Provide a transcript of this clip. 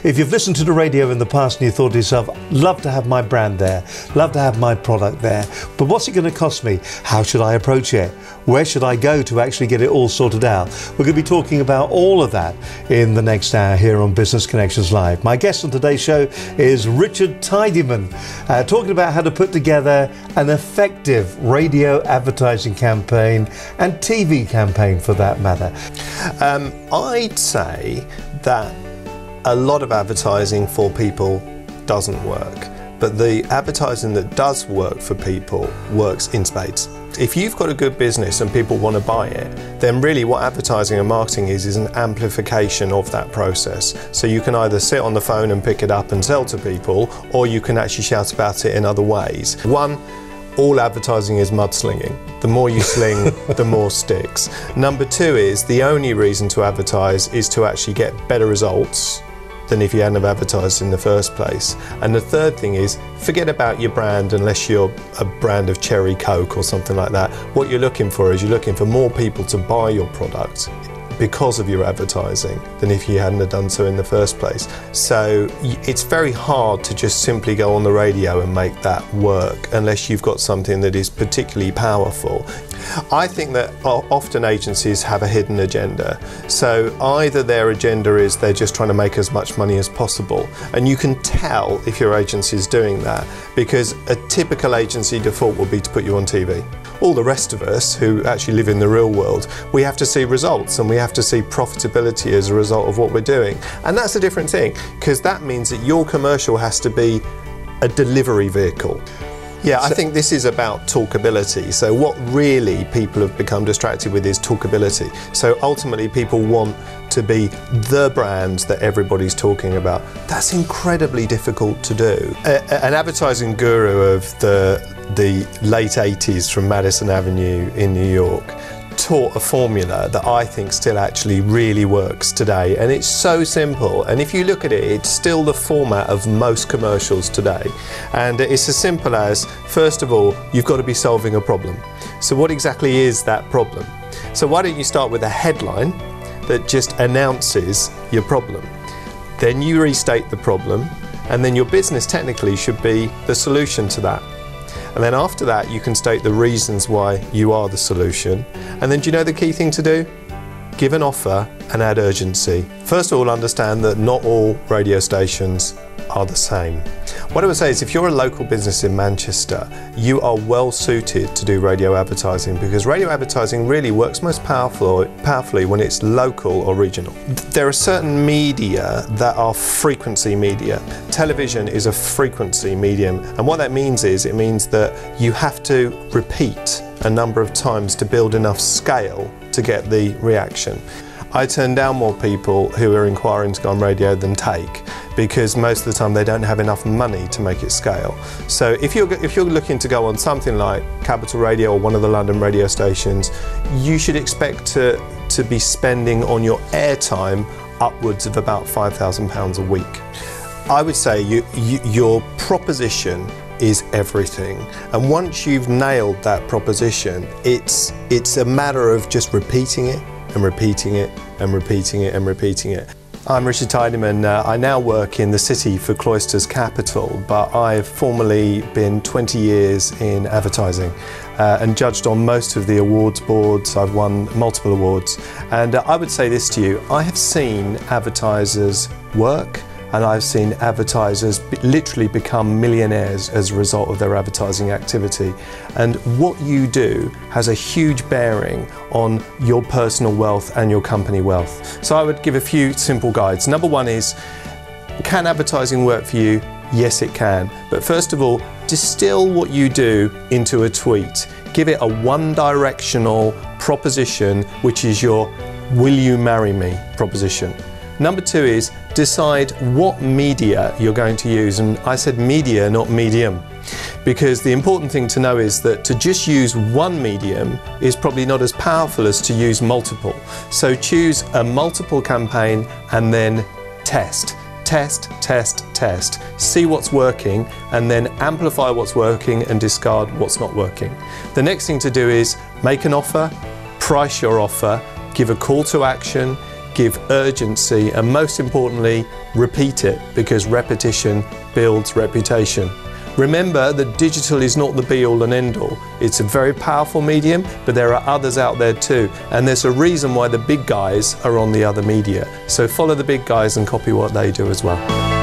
If you've listened to the radio in the past and you thought to yourself, love to have my brand there, love to have my product there, but what's it going to cost me? How should I approach it? Where should I go to actually get it all sorted out? We're going to be talking about all of that in the next hour here on Business Connections Live. My guest on today's show is Richard Tiedemann, talking about how to put together an effective radio advertising campaign and TV campaign for that matter. I'd say that a lot of advertising for people doesn't work, but the advertising that does work for people works in spades. If you've got a good business and people want to buy it, then really what advertising and marketing is an amplification of that process. So you can either sit on the phone and pick it up and sell to people, or you can actually shout about it in other ways. One, all advertising is mudslinging. The more you sling, the more sticks. Number two is the only reason to advertise is to actually get better results than if you hadn't have advertised in the first place. And the third thing is, forget about your brand unless you're a brand of cherry Coke or something like that. What you're looking for is you're looking for more people to buy your product because of your advertising than if you hadn't have done so in the first place. So it's very hard to just simply go on the radio and make that work unless you've got something that is particularly powerful. I think that often agencies have a hidden agenda. So either their agenda is they're just trying to make as much money as possible, and you can tell if your agency is doing that because a typical agency default will be to put you on TV. All the rest of us who actually live in the real world, we have to see results and we have to see profitability as a result of what we're doing. And that's a different thing, because that means that your commercial has to be a delivery vehicle. Yeah, I think this is about talkability. So what really people have become distracted with is talkability. So ultimately people want to be the brand that everybody's talking about. That's incredibly difficult to do. An advertising guru of the late 80s from Madison Avenue in New York taught a formula that I think still actually really works today, and it's so simple, and if you look at it, it's still the format of most commercials today, and it's as simple as, first of all, you've got to be solving a problem. So what exactly is that problem? So why don't you start with a headline that just announces your problem, then you restate the problem, and then your business technically should be the solution to that. And then after that, you can state the reasons why you are the solution. And then do you know the key thing to do? Give an offer and add urgency. First of all, understand that not all radio stations are the same. What I would say is if you're a local business in Manchester, you are well suited to do radio advertising, because radio advertising really works most powerfully when it's local or regional. There are certain media that are frequency media. Television is a frequency medium, and what that means is it means that you have to repeat a number of times to build enough scale to get the reaction. I turn down more people who are inquiring to go on radio than take, because most of the time they don't have enough money to make it scale. So if you're looking to go on something like Capital Radio or one of the London radio stations, you should expect to be spending on your airtime upwards of about £5,000 a week. I would say your proposition is everything, and once you've nailed that proposition, it's a matter of just repeating it and repeating it and repeating it and repeating it. I'm Richard Tiedemann. I now work in the city for Cloister's capital, but I've formerly been 20 years in advertising and judged on most of the awards boards. I've won multiple awards, and I would say this to you: I have seen advertisers work, and I've seen advertisers literally become millionaires as a result of their advertising activity. And what you do has a huge bearing on your personal wealth and your company wealth. So I would give a few simple guides. Number one is, can advertising work for you? Yes, it can. But first of all, distill what you do into a tweet. Give it a one-directional proposition, which is your "will you marry me" proposition. Number two is decide what media you're going to use, and I said media, not medium, because the important thing to know is that to just use one medium is probably not as powerful as to use multiple. So choose a multiple campaign and then test. Test, test, test. See what's working and then amplify what's working and discard what's not working. The next thing to do is make an offer, price your offer, give a call to action, give urgency, and most importantly, repeat it, because repetition builds reputation. Remember that digital is not the be-all and end-all. It's a very powerful medium, but there are others out there too. And there's a reason why the big guys are on the other media. So follow the big guys and copy what they do as well.